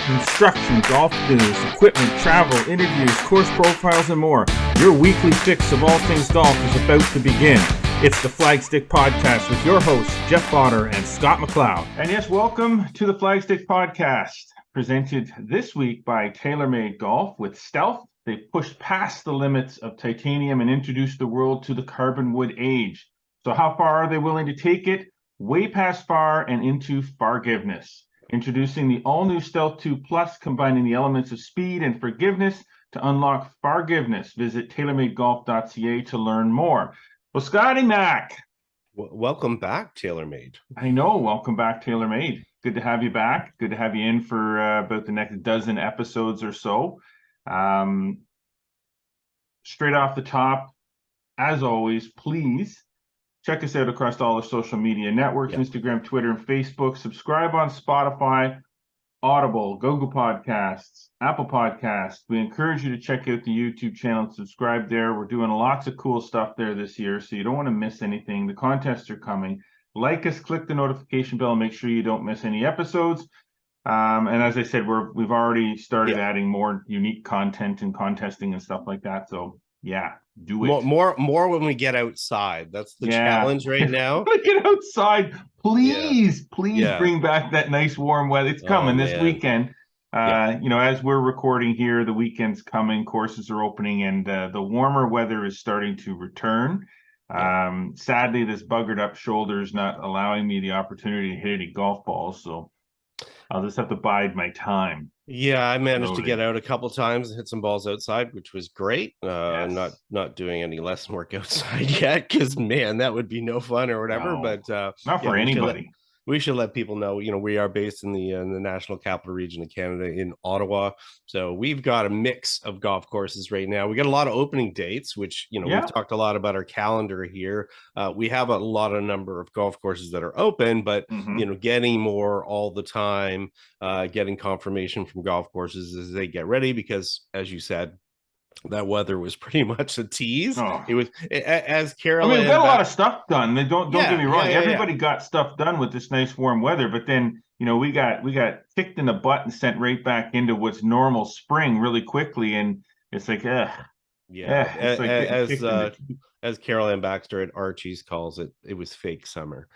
Instruction, golf news, equipment, travel, interviews, course profiles, and more. Your weekly fix of all things golf is about to begin. It's the Flagstick Podcast with your hosts, Jeff Potter and Scott McLeod. And yes, welcome to the Flagstick Podcast, presented this week by TaylorMade Golf with Stealth. They've pushed past the limits of titanium and introduced the world to the carbon wood age. So how far are they willing to take it? Way past far and into forgiveness. Introducing the all-new Stealth 2 Plus, combining the elements of speed and forgiveness to unlock forgiveness. Visit TaylorMadeGolf.ca to learn more. Well, Scotty Mac. Welcome back, TaylorMade. I know. Welcome back, TaylorMade. Good to have you back. Good to have you in for about the next dozen episodes or so. Straight off the top, as always, please check us out across all our social media networks, Instagram, Twitter, and Facebook. Subscribe on Spotify, Audible, Google Podcasts, Apple Podcasts. We encourage you to check out the YouTube channel and subscribe there. We're doing lots of cool stuff there this year, so you don't want to miss anything. The contests are coming. Like us, click the notification bell, and make sure you don't miss any episodes. And as I said, we've already started adding more unique content and contesting and stuff like that. So yeah, do it. More when we get outside. That's the challenge right now. Get outside. Please bring back that nice warm weather. It's coming this weekend. As we're recording here, the weekend's coming, courses are opening, and the warmer weather is starting to return. Sadly, this buggered up shoulder is not allowing me the opportunity to hit any golf balls, so I'll just have to bide my time. Yeah, I managed to get out a couple times and hit some balls outside, which was great. Not doing any lesson work outside yet, because man, that would be no fun or whatever. No, but not for anybody. We should let people know, we are based in the National Capital Region of Canada in Ottawa. So we've got a mix of golf courses right now. We got a lot of opening dates, which, we've talked a lot about our calendar here. We have a lot of number of golf courses that are open, but, getting more all the time, getting confirmation from golf courses as they get ready, because as you said, that weather was pretty much a tease. It was, as Carol. We got a lot of stuff done. Don't get me wrong. Everybody got stuff done with this nice warm weather, but then we got kicked in the butt and sent right back into what's normal spring really quickly, and it's like, as Carol Ann Baxter at Archie's calls it, it was fake summer.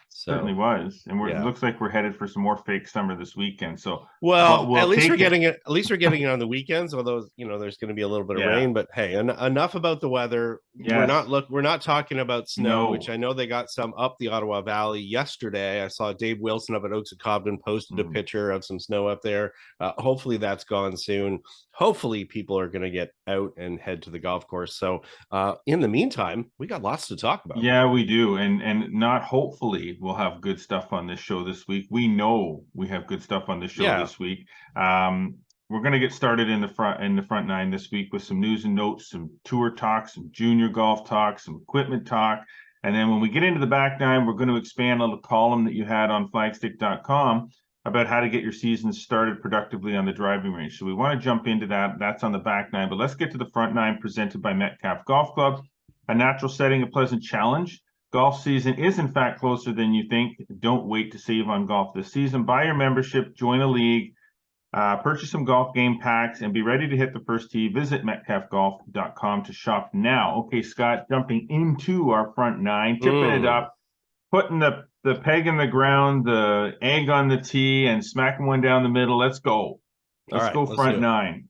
So, certainly was, and it looks like we're headed for some more fake summer this weekend. So, we'll at least we're getting it. At least we're getting it on the weekends. Although there's going to be a little bit of rain. But hey, enough about the weather. Yes. We're not talking about snow, which I know they got some up the Ottawa Valley yesterday. I saw Dave Wilson up at Oaks of Cobden posted a picture of some snow up there. Hopefully that's gone soon. Hopefully people are going to get out and head to the golf course. So in the meantime, we got lots to talk about. Yeah, we do, and not hopefully. We'll have good stuff on this show this week. We know we have good stuff on this show this week. We're going to get started in the front nine this week with some news and notes, some tour talk, some junior golf talk, some equipment talk. And then when we get into the back nine, we're going to expand on the column that you had on flagstick.com about how to get your season started productively on the driving range. So we want to jump into that. That's on the back nine. But let's get to the front nine presented by Metcalf Golf Club. A natural setting, a pleasant challenge. Golf season is, in fact, closer than you think. Don't wait to save on golf this season. Buy your membership, join a league, purchase some golf game packs, and be ready to hit the first tee. Visit metcalfgolf.com to shop now. Okay, Scott, jumping into our front nine, tipping it up, putting the peg in the ground, the egg on the tee, and smacking one down the middle. Let's go. Let's go front nine.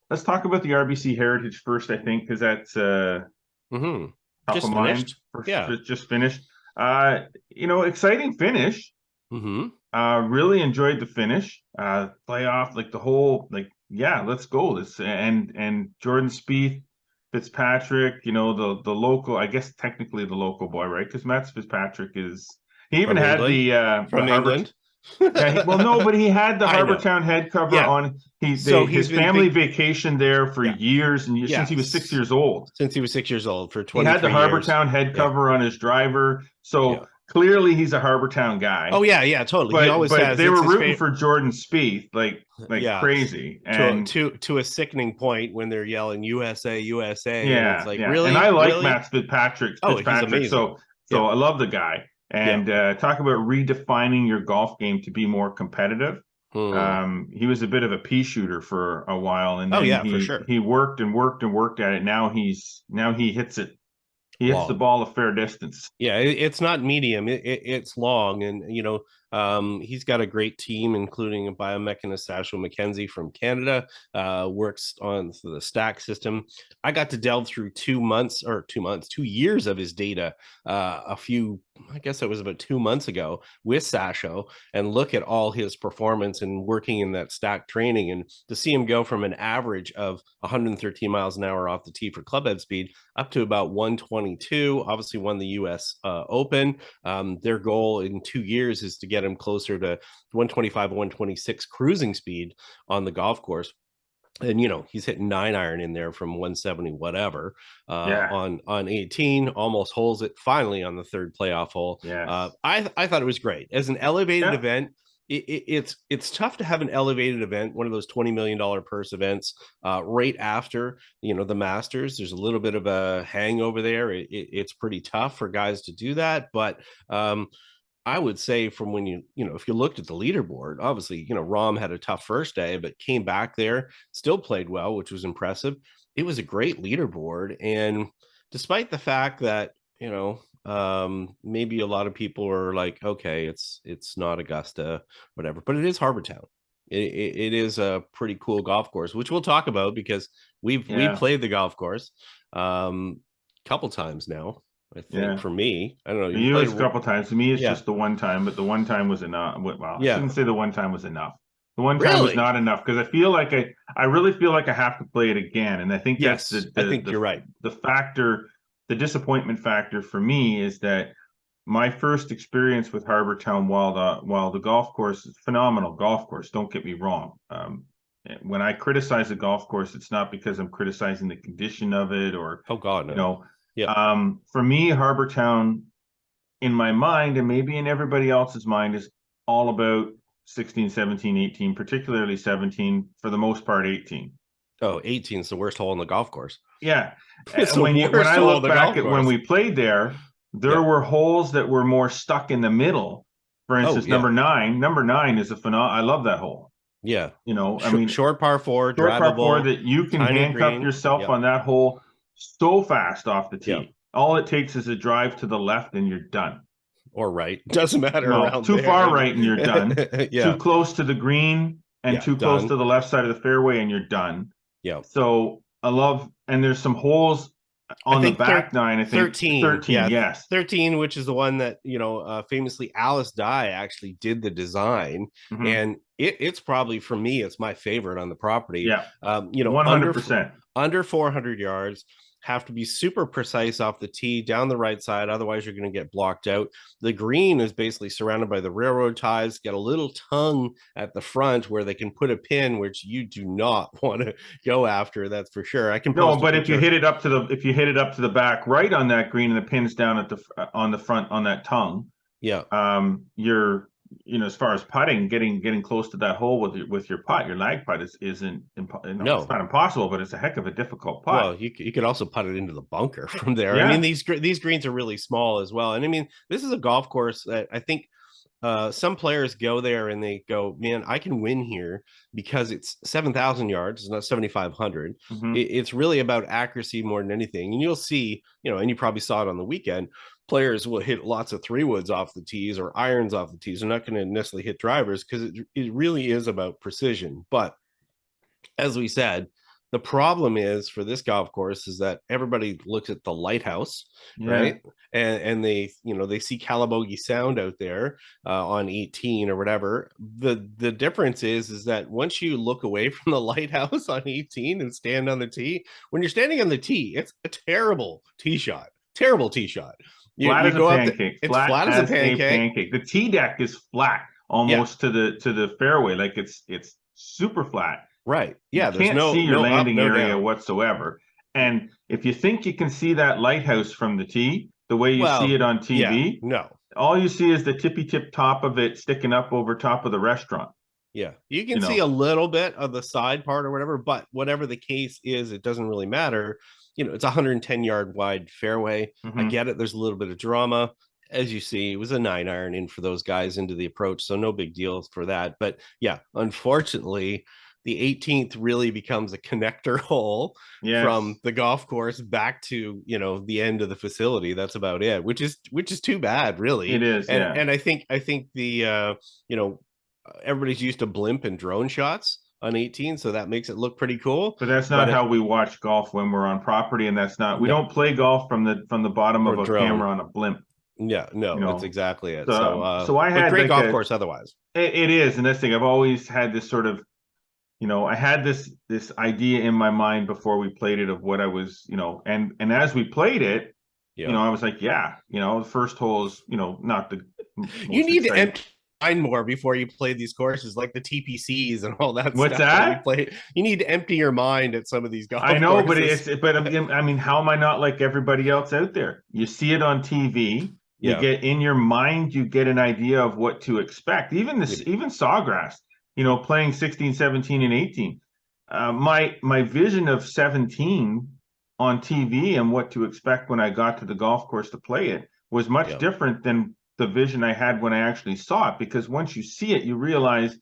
Let's talk about the RBC Heritage first, I think, because that's top just of finished. Mind. Just finished. Exciting finish. Really enjoyed the finish. Playoff, like the whole, let's go. This and Jordan Spieth, Fitzpatrick, the local, I guess technically the local boy, right? Because Matt Fitzpatrick he even had England. From England. But he had the Harbour Town head cover on. His family vacationed there for years and years, since he was 6 years old. Since he was 6 years old, for 20 years. He had the Harbour Town head cover on his driver. So clearly he's a Harbour Town guy. Oh, yeah, totally. But, he always has. They were rooting for Jordan Spieth, like crazy. And to a sickening point when they're yelling USA, USA. Yeah. And it's like, really? And I like Matt Fitzpatrick. He's amazing. So I love the guy. And talk about redefining your golf game to be more competitive. He was a bit of a pea shooter for a while, and then for sure. he worked and worked and worked at it. Now he hits it. He hits the ball a fair distance. Yeah, it's not medium. It's long, and he's got a great team, including a biomechanist, Sasho McKenzie from Canada, works on the stack system. I got to delve through 2 years of his data I guess it was about 2 months ago with Sasho, and look at all his performance and working in that stack training, and to see him go from an average of 113 miles an hour off the tee for clubhead speed up to about 122. Obviously won the US Open. Their goal in 2 years is to get him closer to 125, 126 cruising speed on the golf course. And he's hitting 9-iron in there from 170 whatever on 18, almost holes it finally on the third playoff hole. I thought it was great as an elevated event. It's tough to have an elevated event, one of those $20 million purse events, right after the Masters. There's a little bit of a hangover there. It's pretty tough for guys to do that, but I would say from when if you looked at the leaderboard, obviously, Rahm had a tough first day, but came back there, still played well, which was impressive. It was a great leaderboard. And despite the fact that, maybe a lot of people are like, okay, it's not Augusta, whatever, but it is Harbour Town. It is a pretty cool golf course, which we'll talk about because we've played the golf course a couple times now. I think for me, I don't know. You played a couple times. To me, it's just the one time, but the one time was enough. Well, I shouldn't say the one time was enough. The one time was not enough because I feel like I really feel like I have to play it again. And I think that's I think you're right. The factor, the disappointment factor for me is that my first experience with Harbour Town, while the golf course is phenomenal golf course, don't get me wrong. When I criticize a golf course, it's not because I'm criticizing the condition of it or for me, Harbour Town, in my mind, and maybe in everybody else's mind, is all about 16, 17, 18, particularly 17, for the most part, 18. Oh, 18 is the worst hole in the golf course. Yeah. When I look back at when we played there were holes that were more stuck in the middle. For instance, number 9. Number 9 is I love that hole. Yeah. I mean, short par 4, short par 4 that you can handcuff yourself on that hole so fast off the tee. All it takes is a drive to the left and you're done. Or right. Doesn't matter. Too far right and you're done. Too close to the green and too close to the left side of the fairway and you're done. Yeah. So I love, and there's some holes on the back nine. I think 13. Yes. 13, which is the one that, famously Alice Dye actually did the design. Mm-hmm. And it's probably, for me, it's my favorite on the property. Yeah. 100%. Under 400 yards, have to be super precise off the tee down the right side. Otherwise, you're going to get blocked out. The green is basically surrounded by the railroad ties, get a little tongue at the front where they can put a pin, which you do not want to go after. That's for sure. But if you hit it up to the back right on that green and the pin's down at on the front on that tongue. Yeah. You're, as far as putting, getting close to that hole with your putt, your lag putt isn't it's not impossible, but it's a heck of a difficult putt. Well, you could also putt it into the bunker from there. Yeah. I mean, these greens are really small as well, and I mean, this is a golf course that I think some players go there and they go, man, I can win here because it's 7,000 yards, it's not 7,500. Mm-hmm. It's really about accuracy more than anything, and you'll see, and you probably saw it on the weekend. Players will hit lots of 3-woods off the tees or irons off the tees. They're not going to necessarily hit drivers because it really is about precision. But as we said, the problem is for this golf course is that everybody looks at the lighthouse, right? And they, they see Calabogie Sound out there on 18 or whatever. The difference is that once you look away from the lighthouse on 18 and stand on the tee, when you're standing on the tee, it's a terrible tee shot. Terrible tee shot. Flat as a pancake. It's flat as a pancake. The tee deck is flat almost to the fairway. Like it's super flat. Right. Yeah. You can't see your landing area whatsoever. And if you think you can see that lighthouse from the tee, the way you see it on TV, all you see is the tippy tip top of it sticking up over top of the restaurant. Yeah. You can see a little bit of the side part or whatever, but whatever the case is, it doesn't really matter. It's a 110 yard wide fairway. Mm-hmm. I get it. There's a little bit of drama. as you see, it was a 9-iron in for those guys into the approach, so no big deal for that. But yeah, unfortunately, the 18th really becomes a connector hole from the golf course back to, you know, the end of the facility. That's about it, which is too bad, really. It is, And I think the you know, everybody's used to blimp and drone shots on 18, so that makes it look pretty cool. But that's not how we watch golf when we're on property, and that's not, we don't play golf from the bottom of a camera on a blimp. Yeah, no, You know? that's exactly it. So I had great golf course otherwise. It is, and this thing, I've always had this sort of, you know, I had this idea in my mind before we played it of what I was, you know, and as we played it, you know, I was like, yeah, you know, the first hole is, you know, not the you need to empty mind more before you play these courses, like the TPCs and all that. What's stuff that? Play. You need to empty your mind at some of these golf. I know, courses. but I mean, how am I not like everybody else out there? You see it on TV. You get in your mind, you get an idea of what to expect. Even Sawgrass, you know, playing 16, 17, and 18. My vision of 17 on TV and what to expect when I got to the golf course to play it was much different than the vision I had when I actually saw it. Because once you see it, you realize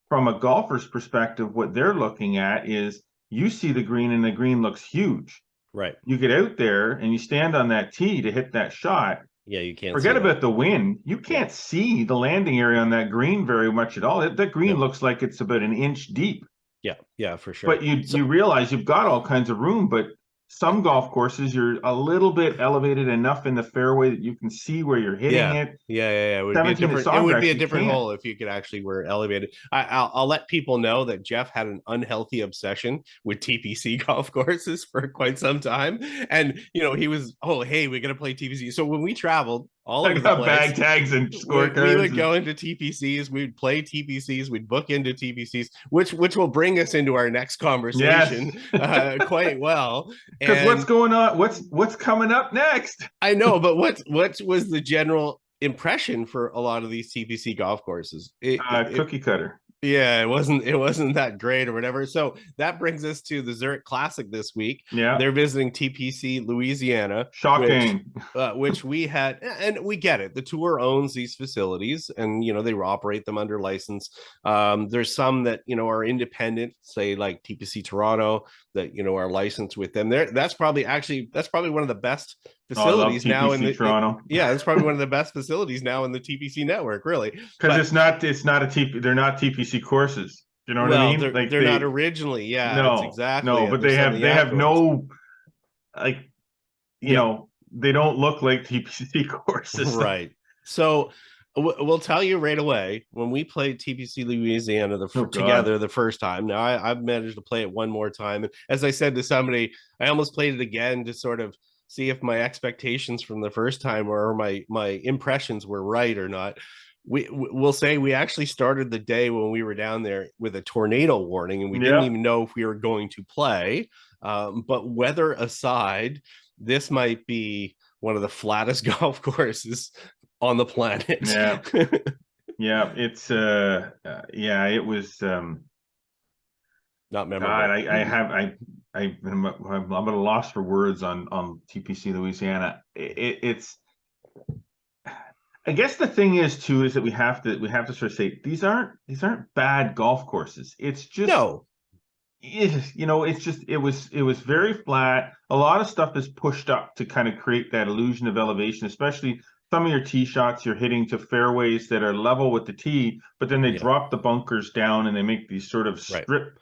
from a golfer's perspective, what they're looking at is you see the green and the green looks huge. Right. You get out there and you stand on that tee to hit that shot. Yeah, you can't forget about the wind. You can't see the landing area on that green very much at all. That green looks like it's about an inch deep. Yeah, for sure. But you realize you've got all kinds of room, but some golf courses, you're a little bit elevated enough in the fairway that you can see where you're hitting it. Yeah. It would be a different hole if you could actually were elevated. I'll let people know that Jeff had an unhealthy obsession with TPC golf courses for quite some time. And, you know, he was, oh, hey, we're going to play TPC. So when we traveled, all over the place, bag tags and scorecards. We would go into TPCs, we'd play TPCs, we'd book into TPCs, which will bring us into our next conversation quite well. Because what's going on? What's coming up next? I know, but what was the general impression for a lot of these TPC golf courses? Cookie cutter. Yeah, it wasn't that great or whatever. So that brings us to the Zurich Classic this week. Yeah, they're visiting TPC Louisiana. Shocking. Which we had, and we get it. The tour owns these facilities, and you know they operate them under license. There's some that you know are independent, say like TPC Toronto, that you know are licensed with them. That's probably one of the best facilities now in the Toronto. It's probably one of the best facilities now in the TPC network, really. Because it's not a TP. They're not TPC courses. You know what I mean? They're not originally. Yeah, no, exactly. No, but they have no, like, you know, they don't look like TPC courses, right? So we'll tell you right away when we played TPC Louisiana together the first time. Now I've managed to play it one more time, and as I said to somebody, I almost played it again to sort of see if my expectations from the first time or my impressions were right or not. We'll say we actually started the day when we were down there with a tornado warning, and we didn't even know if we were going to play. But weather aside, this might be one of the flattest golf courses on the planet. Yeah, yeah, it's it was not memorable. God, I'm at a loss for words on TPC Louisiana. It's. I guess the thing is too is that we have to sort of say these aren't bad golf courses. It's just it was very flat. A lot of stuff is pushed up to kind of create that illusion of elevation, especially some of your tee shots you're hitting to fairways that are level with the tee, but then they drop the bunkers down and they make these sort of strip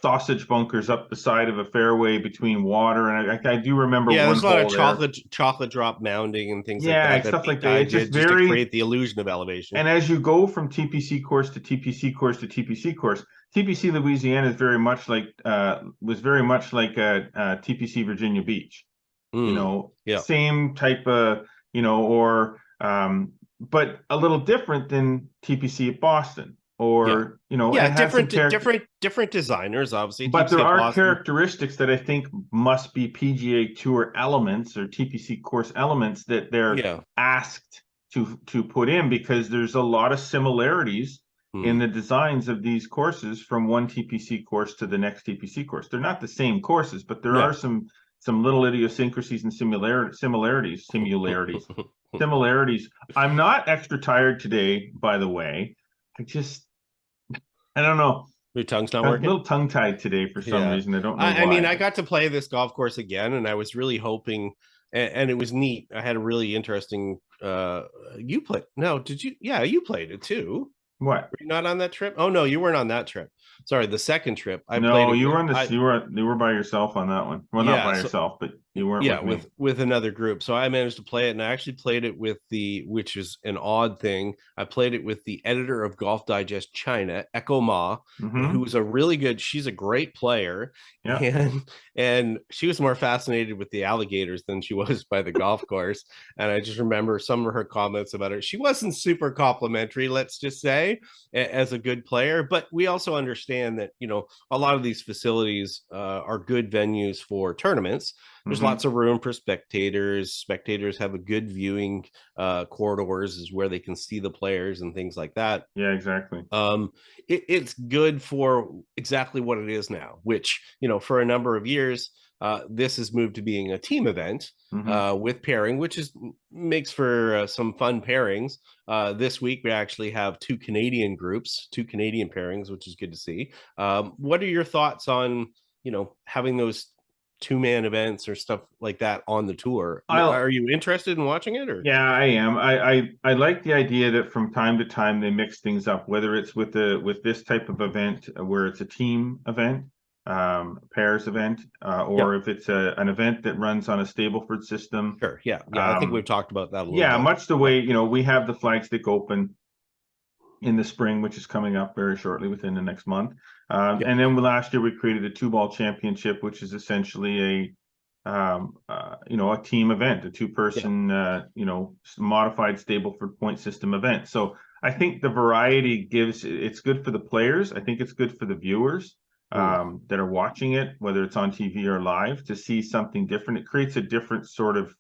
sausage bunkers up the side of a fairway between water. And I do remember there's a lot of chocolate drop mounding and things like that. Stuff like that. It's just to create the illusion of elevation. And as you go from TPC course to TPC course to TPC course, TPC Louisiana is very much like was very much like TPC Virginia Beach. You know, same type of, you know, or but a little different than TPC at Boston. Or you know, different designers, obviously, but there are characteristics that I think must be PGA Tour elements or TPC course elements that they're asked to put in, because there's a lot of similarities in the designs of these courses from one TPC course to the next TPC course. They're not the same courses, but there are some little idiosyncrasies and similarities. similarities. I'm not extra tired today, by the way. I don't know. Your tongue's not I'm a working? little tongue-tied today for some Yeah. reason. I don't know I mean, why. I got to play this golf course again, and I was really hoping, and it was neat. I had a really interesting, you played, no, did you? Yeah, you played it too. What? Were you not on that trip? Oh no, you weren't on that trip. Sorry, the second trip. I played No, it you with, were on this. You were by yourself on that one. Well, not yeah, by so yourself, but you weren't yeah, with me. with another group. So I managed to play it, and I actually played it with which is an odd thing. I played it with the editor of Golf Digest China, Echo Ma, Mm-hmm. who's a really good. She's a great player, Yeah. and she was more fascinated with the alligators than she was by the golf course. And I just remember some of her comments about her. She wasn't super complimentary, let's just say, as a good player. But we also understand that a lot of these facilities are good venues for tournaments. There's Mm-hmm. lots of room for spectators. Spectators have a good viewing corridors, is where they can see the players and things like that. Yeah, exactly. It's good for exactly what it is now, which for a number of years this has moved to being a team event with pairing, which makes for some fun pairings. This week we actually have two Canadian pairings, which is good to see. What are your thoughts on having those two-man events or stuff like that on the tour? Are you interested in watching it? Or Yeah, I am. I like the idea that from time to time they mix things up, whether it's with this type of event where it's a team event, pairs event, or if it's an event that runs on a Stableford system. Sure. Yeah. I think we've talked about that a little bit. Much the way we have the Flagstick Open in the spring, which is coming up very shortly within the next month. And then last year we created a 2-ball championship, which is essentially a team event, a 2-person, modified Stableford point system event. So I think the variety it's good for the players. I think it's good for the viewers that are watching it, whether it's on TV or live, to see something different. It creates a different sort of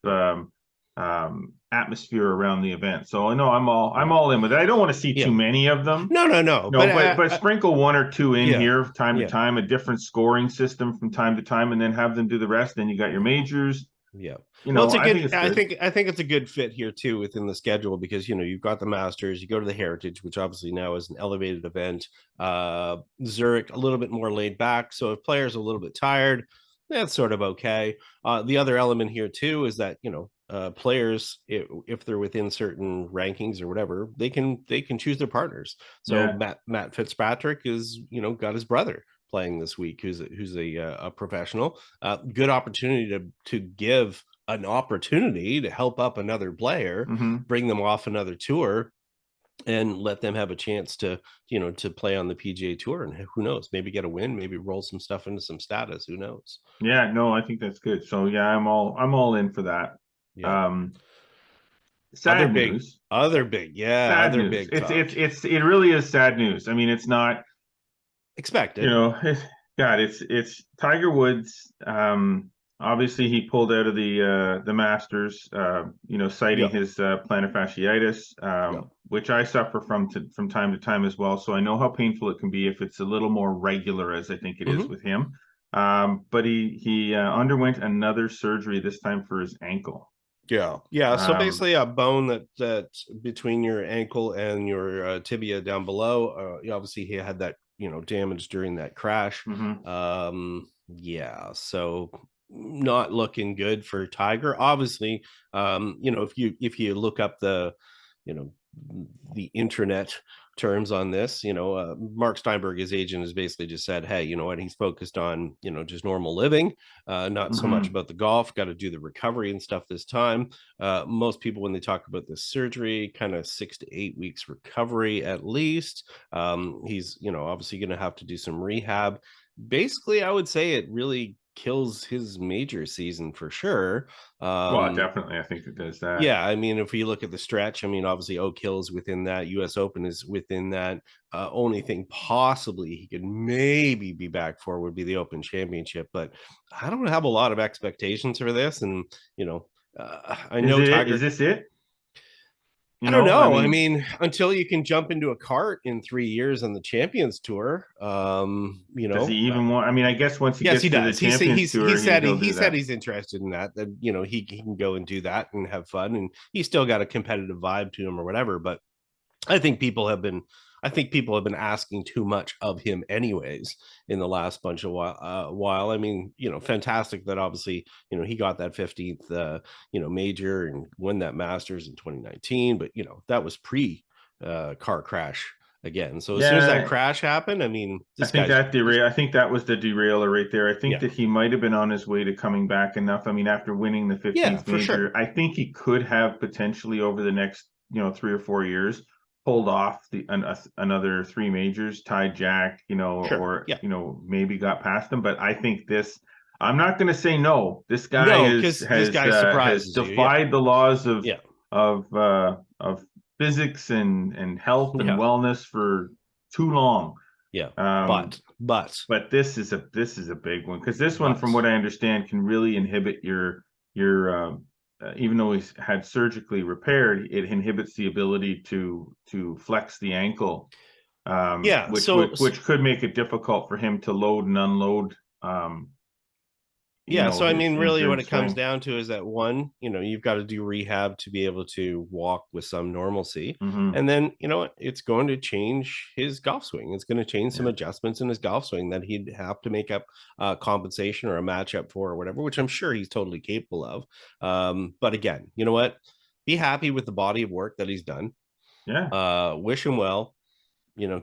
atmosphere around the event. So I know I'm all in with it. I don't want to see too many of them. No. But sprinkle one or two in here time to Yeah. time, a different scoring system from time to time, and then have them do the rest. Then you got your majors. Yeah. Well, it's a good, I think it's a good fit here too within the schedule, because you've got the Masters, you go to the Heritage, which obviously now is an elevated event. Zurich a little bit more laid back. So if players are a little bit tired, that's sort of okay. The other element here too is that players, if they're within certain rankings or whatever, they can choose their partners. So Matt Fitzpatrick is got his brother playing this week, who's a professional. Good opportunity to give an opportunity to help up another player, bring them off another tour, and let them have a chance to play on the PGA Tour, and who knows, maybe get a win, maybe roll some stuff into some status. Who knows? Yeah, no, I think that's good. So yeah, I'm all in for that. Yeah. Sad news. Other big It really is sad news. I mean, it's not expected. It's Tiger Woods. Obviously he pulled out of the Masters, citing his plantar fasciitis, which I suffer from time to time as well. So I know how painful it can be if it's a little more regular, as I think it is with him. But he underwent another surgery, this time for his ankle. Yeah. So basically, a bone that's between your ankle and your tibia down below. Obviously, he had that damage during that crash. So not looking good for Tiger. Obviously, if you look up the internet terms on this, Mark Steinberg, his agent, has basically just said, hey, you know what, he's focused on just normal living, not so much about the golf. Got to do the recovery and stuff this time. Most people, when they talk about this surgery, kind of 6 to 8 weeks recovery at least. He's obviously going to have to do some rehab. Basically, I would say it really kills his major season for sure. Well, definitely, I think it does that. Yeah, I mean, if you look at the stretch, I mean, obviously Oak Hill is within that, US Open is within that. Only thing possibly he could maybe be back for would be the Open Championship, but I don't have a lot of expectations for this. And I know Tiger. Is this it? I don't know. I mean, until you can jump into a cart in 3 years on the Champions Tour, does he even want? I mean, I guess once he yes, he gets to the does. Champions Tour, he'll do that. He's interested in that. That he can go and do that and have fun, and he's still got a competitive vibe to him or whatever. But I think people have been asking too much of him anyways in the last bunch of while. I mean, fantastic that obviously, he got that 15th, major and won that Masters in 2019, but that was pre car crash again. So as soon as that crash happened, I mean, I think that was the derailer right there. I think that he might have been on his way to coming back enough. I mean, after winning the 15th major, sure. I think he could have potentially over the next, 3 or 4 years pulled off another 3 majors, tied Jack, or maybe got past him. But I think I'm not going to say no. This guy has defied the laws of physics and health and wellness for too long. Yeah, but this is a big one, because this one, from what I understand, can really inhibit your even though he's had surgically repaired, it inhibits the ability to flex the ankle, which could make it difficult for him to load and unload. So I mean, really what it comes down to is that one, you've got to do rehab to be able to walk with some normalcy. And then, it's going to change his golf swing. It's going to change some adjustments in his golf swing that he'd have to make up compensation or a matchup for or whatever, which I'm sure he's totally capable of. But again, you know what? Be happy with the body of work that he's done. Wish him well,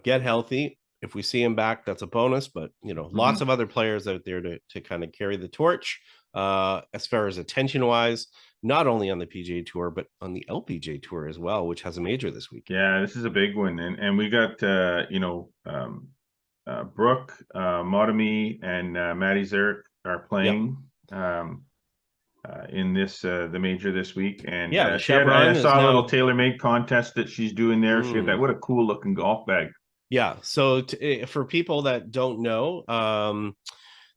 get healthy. If we see him back, that's a bonus, but lots of other players out there to kind of carry the torch as far as attention wise, not only on the PGA Tour, but on the LPGA Tour as well, which has a major this week. Yeah, this is a big one. And we got, Brooke, Motomi, and Matty Zurich are playing in the major this week. And I saw a little TaylorMade contest that she's doing there. She had that. What a cool looking golf bag. Yeah. So for people that don't know,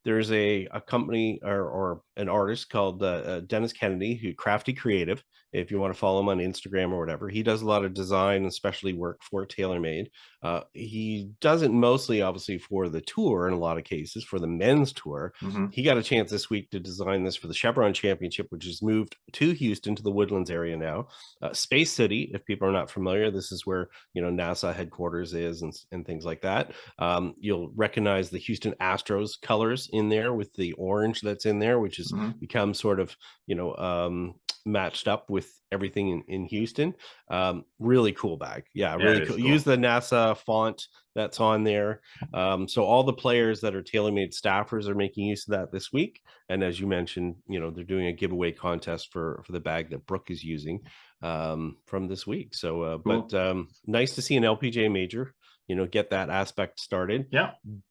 there's a company or an artist called Dennis Kennedy, who Crafty Creative. If you want to follow him on Instagram or whatever, he does a lot of design and specialty work for TaylorMade. He does it mostly, obviously, for the tour in a lot of cases, for the men's tour. He got a chance this week to design this for the Chevron Championship, which has moved to Houston, to the Woodlands area now. Space City, if people are not familiar, this is where NASA headquarters is and things like that. You'll recognize the Houston Astros colors in there with the orange that's in there, which has become sort of matched up with everything in Houston. Really cool bag. Really cool. Use the NASA font that's on there. So all the players that are TaylorMade staffers are making use of that this week. And as you mentioned, they're doing a giveaway contest for the bag that Brooke is using from this week. So, cool. But nice to see an LPGA major, get that aspect started.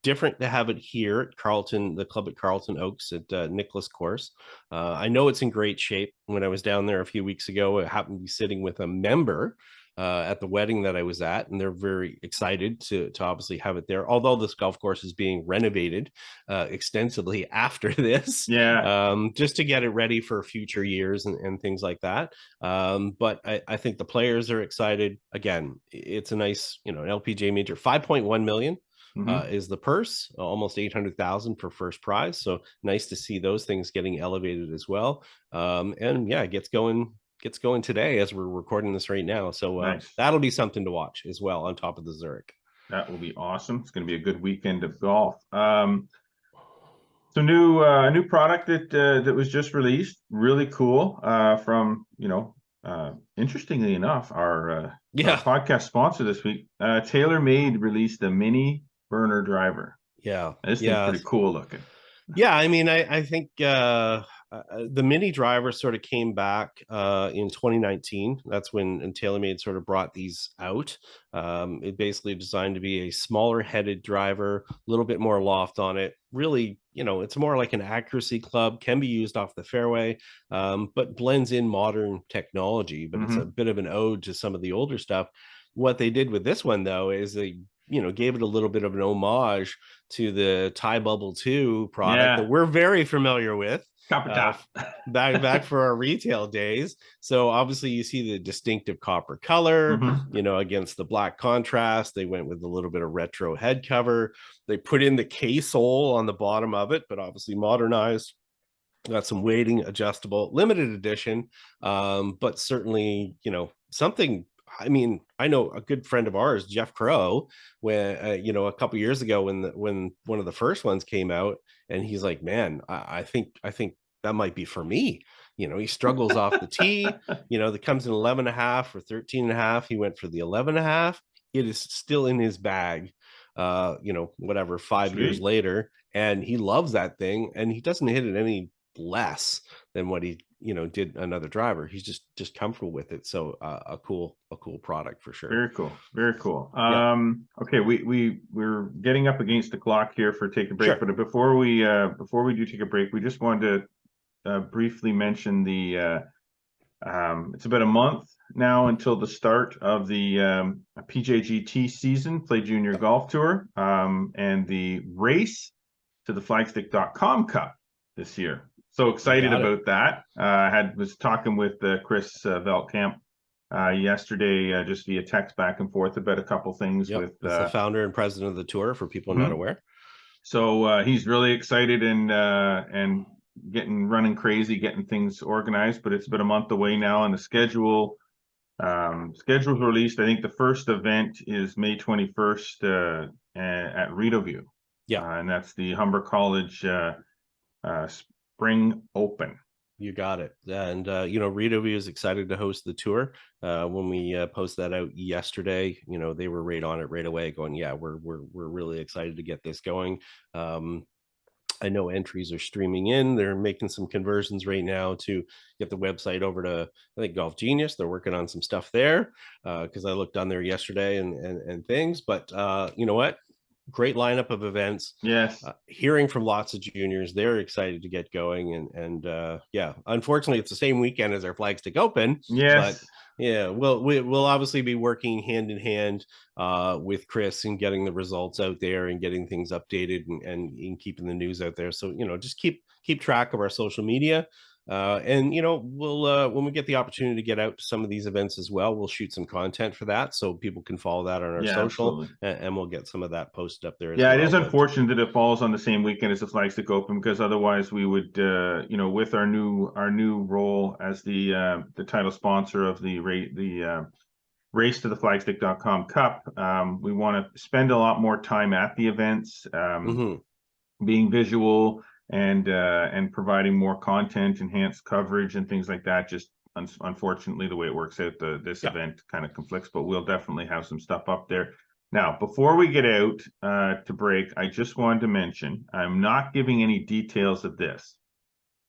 Different to have it here at Carlton, the club at Carlton Oaks at Nicholas Course. I know it's in great shape. When I was down there a few weeks ago, I happened to be sitting with a member at the wedding that I was at, and they're very excited to obviously have it there. Although this golf course is being renovated extensively after this, just to get it ready for future years and things like that. But I think the players are excited. Again, it's a nice, an LPGA major. 5.1 million is the purse, almost 800,000 for first prize. So nice to see those things getting elevated as well. And it gets going today as we're recording this right now. So nice. That'll be something to watch as well on top of the Zurich. That will be awesome. It's going to be a good weekend of golf. So new product that was just released, really cool. From interestingly enough, our podcast sponsor this week, TaylorMade released a mini burner driver. This thing's pretty cool looking. I mean, I think the mini driver sort of came back in 2019. That's when TaylorMade sort of brought these out. It basically designed to be a smaller headed driver, a little bit more loft on it. Really, it's more like an accuracy club, can be used off the fairway, but blends in modern technology. But it's a bit of an ode to some of the older stuff. What they did with this one, though, is they gave it a little bit of an homage to the Thai Bubble 2 product that we're very familiar with. Back for our retail days. So obviously you see the distinctive copper color, against the black contrast. They went with a little bit of retro head cover. They put in the K-sole on the bottom of it, but obviously modernized. Got some weighting, adjustable, limited edition, but certainly, something. I mean, I know a good friend of ours, Jeff Crow, when a couple years ago when one of the first ones came out, and he's like, man, I think that might be for me. He struggles off the tee. That comes in 11.5 or 13.5. He went for the 11.5. It is still in his bag. Whatever, 5 years later, and he loves that thing, and he doesn't hit it any less than what he did another driver. He's just comfortable with it. So a cool product for sure. Very cool. Okay, we're getting up against the clock here for take a break, but before we do take a break, we just wanted to briefly mention the it's about a month now until the start of the PJGT season, Play Junior Golf Tour, and the race to the Flagstick.com Cup this year. So excited about that. Was talking with Chris Veldkamp yesterday, just via text back and forth about a couple things with the founder and president of the tour, for people not aware. So he's really excited and running crazy, getting things organized, but it's about a month away now, and the schedule's released. I think the first event is May 21st at Rideau. And that's the Humber College Spring Open. You got it. And Rideau is excited to host the tour. When we posted that out yesterday, they were right on it right away, going, we're really excited to get this going. I know entries are streaming in. They're making some conversions right now to get the website over to, I think, Golf Genius. They're working on some stuff there, because I looked on there yesterday and things. But you know what? Great lineup of events. Yes. Hearing from lots of juniors, they're excited to get going. And unfortunately, it's the same weekend as our Flagstick Open. Yes. But we'll obviously be working hand in hand with Chris and getting the results out there and getting things updated and keeping the news out there. So, just keep track of our social media. And we'll when we get the opportunity to get out to some of these events as well, we'll shoot some content for that so people can follow that on our social, and we'll get some of that posted up there as well. It is unfortunate that it falls on the same weekend as the Flagstick Open, because otherwise we would with our new role as the title sponsor of the race to the Flagstick.com Cup, we want to spend a lot more time at the events, being visual and providing more content, enhanced coverage and things like that. Just unfortunately the way it works out, this event kind of conflicts, but we'll definitely have some stuff up there. Now, before we get out to break, I just wanted to mention, I'm not giving any details of this,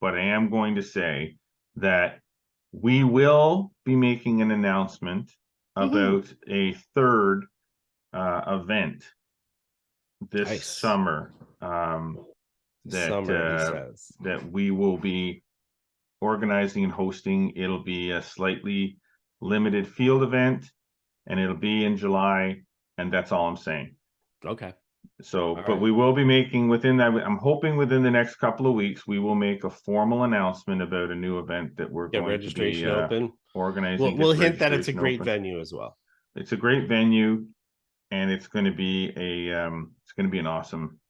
but I am going to say that we will be making an announcement about a third event this summer, that we will be organizing and hosting. It'll be a slightly limited field event, and it'll be in July, and that's all I'm saying. Okay. So, but we will be making within that, I'm hoping within the next couple of weeks, we will make a formal announcement about a new event that we're going to be open. Organizing. We'll hint that it's a great venue as well. It's a great venue, and it's going to be an awesome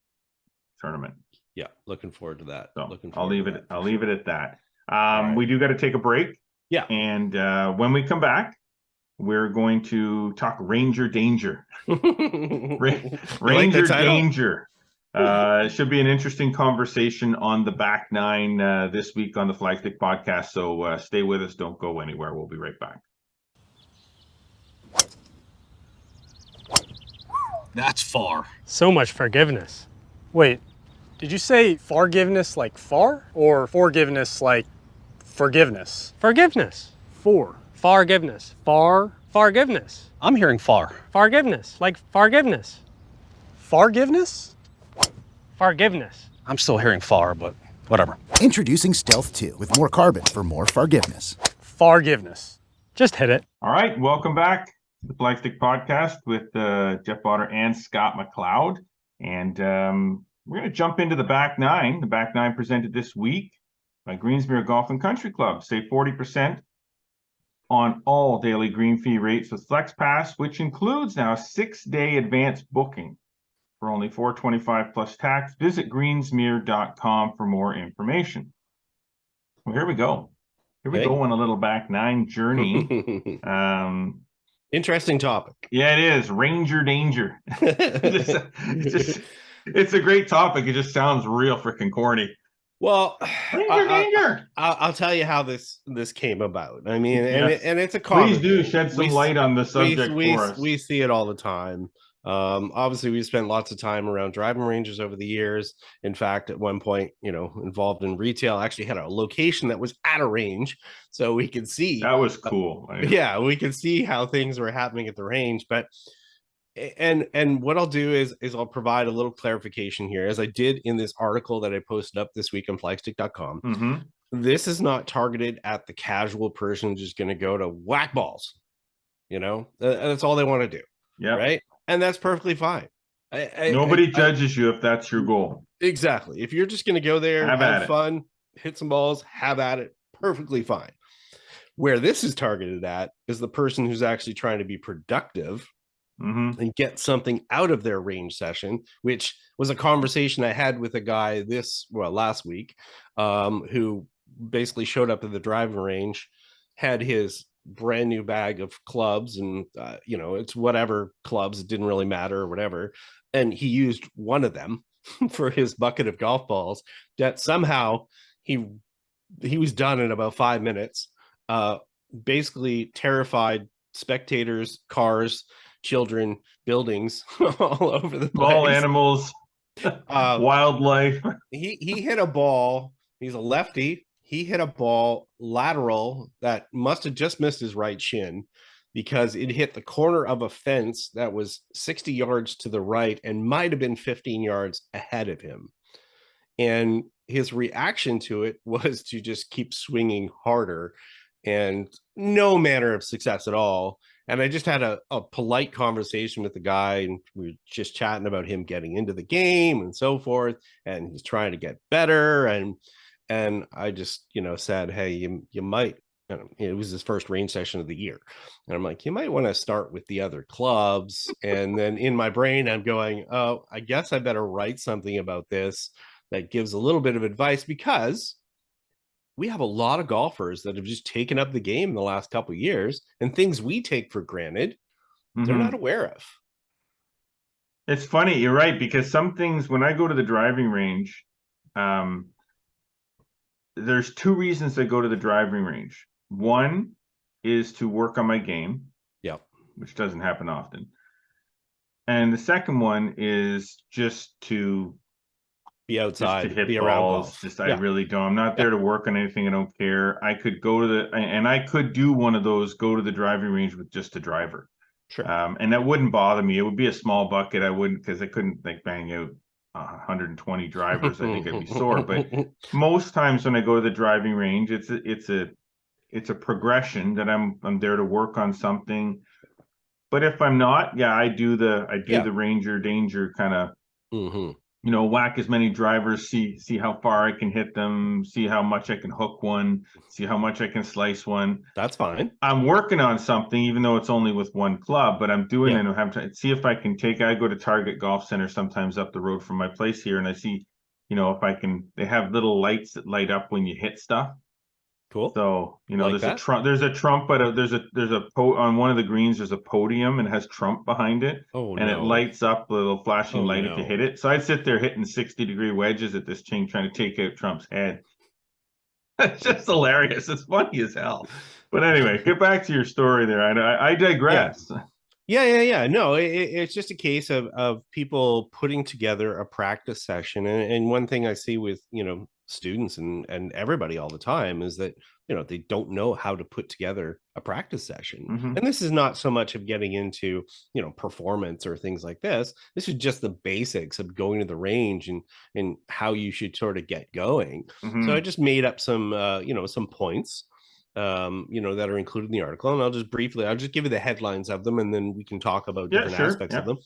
tournament. Yeah, looking forward to that. So I'll leave it at that. We do got to take a break. Yeah. And when we come back, we're going to talk Ranger Danger. Ranger Danger. It should be an interesting conversation on the back nine this week on the Flagstick podcast. So stay with us. Don't go anywhere. We'll be right back. That's far. So much forgiveness. Wait, did you say forgiveness like far, or forgiveness like forgiveness? Forgiveness. Forgiveness. Forgiveness. I'm hearing far. Forgiveness. Like forgiveness. Forgiveness? Forgiveness. I'm still hearing far, but whatever. Introducing Stealth 2 with more carbon for more forgiveness. Forgiveness. Just hit it. All right, welcome back. the Flagstick podcast with Jeff Otter and Scott McLeod. And we're going to jump into the back nine. The back nine presented this week by Greensmere Golf and Country Club. Save 40% on all daily green fee rates with Flex Pass, which includes now a 6-day advance booking for only $425 plus tax. Visit greensmere.com for more information. Well, here we go. Here we go on a little back nine journey. Interesting topic. Yeah, it is. Ranger danger. It's a great topic. It just sounds real freaking corny. Well, danger. I'll tell you how this came about. I mean, and it's a please do shed some light on the subject for us. We see it all the time. Obviously, we've spent lots of time around driving ranges over the years. In fact, at one point, involved in retail, actually had a location that was at a range, so we could see. That was cool. Yeah, we could see how things were happening at the range. But and what I'll do is I'll provide a little clarification here, as I did in this article that I posted up this week on flagstick.com. Mm-hmm. This is not targeted at the casual person just going to go to whack balls. That's all they want to do. Yeah. Right. And that's perfectly fine. Nobody judges you if that's your goal. Exactly. If you're just going to go there, have fun, hit some balls, have at it, perfectly fine. Where this is targeted at is the person who's actually trying to be productive and get something out of their range session, which was a conversation I had with a guy last week, who basically showed up at the driving range, had his brand new bag of clubs, and it's whatever clubs, it didn't really matter or whatever, and he used one of them for his bucket of golf balls that somehow he was done in about 5 minutes, basically terrified spectators, cars, children, buildings all over the place, all animals, wildlife. He hit a ball. He's a lefty. He hit a ball lateral that must have just missed his right shin, because it hit the corner of a fence that was 60 yards to the right and might have been 15 yards ahead of him. And his reaction to it was to just keep swinging harder, and no manner of success at all. And I just had a polite conversation with the guy, and we were just chatting about him getting into the game and so forth, and he's trying to get better. And I just, said, hey, you might, it was his first range session of the year. And I'm like, you might want to start with the other clubs. And then in my brain, I'm going, oh, I guess I better write something about this that gives a little bit of advice, because we have a lot of golfers that have just taken up the game in the last couple of years, and things we take for granted, they're not aware of. It's funny. You're right. Because some things, when I go to the driving range, there's two reasons I go to the driving range. One is to work on my game. Yep. Which doesn't happen often. And the second one is just to be outside, just to hit be balls. I really don't. I'm not there to work on anything. I don't care. I could go to I could do one of those, go to the driving range with just a driver. Sure. And that wouldn't bother me. It would be a small bucket. I wouldn't, because I couldn't bang out 120 drivers. I think I'd be sore. But most times when I go to the driving range, it's a progression that I'm there to work on something. But if I'm not, I do the Ranger danger kind of, whack as many drivers, see how far I can hit them, see how much I can hook one, see how much I can slice one. That's fine. I'm working on something, even though it's only with one club, but I'm doing it. I'm having to see if I can I go to Target Golf Center sometimes up the road from my place here, and I see, if I can, they have little lights that light up when you hit stuff. Cool. So, there's a Trump, but there's on one of the greens, there's a podium and it has Trump behind it. It lights up, a little flashing light if you hit it. So I'd sit there hitting 60-degree wedges at this chain, trying to take out Trump's head. It's just hilarious. It's funny as hell. But anyway, get back to your story there. I digress. Yeah. No, it's just a case of people putting together a practice session. And one thing I see with, students and everybody all the time is that, they don't know how to put together a practice session. And this is not so much of getting into, performance or things like this. This is just the basics of going to the range and how you should sort of get going. So I just made up some, some points that are included in the article. And I'll just give you the headlines of them, and then we can talk about different aspects of them.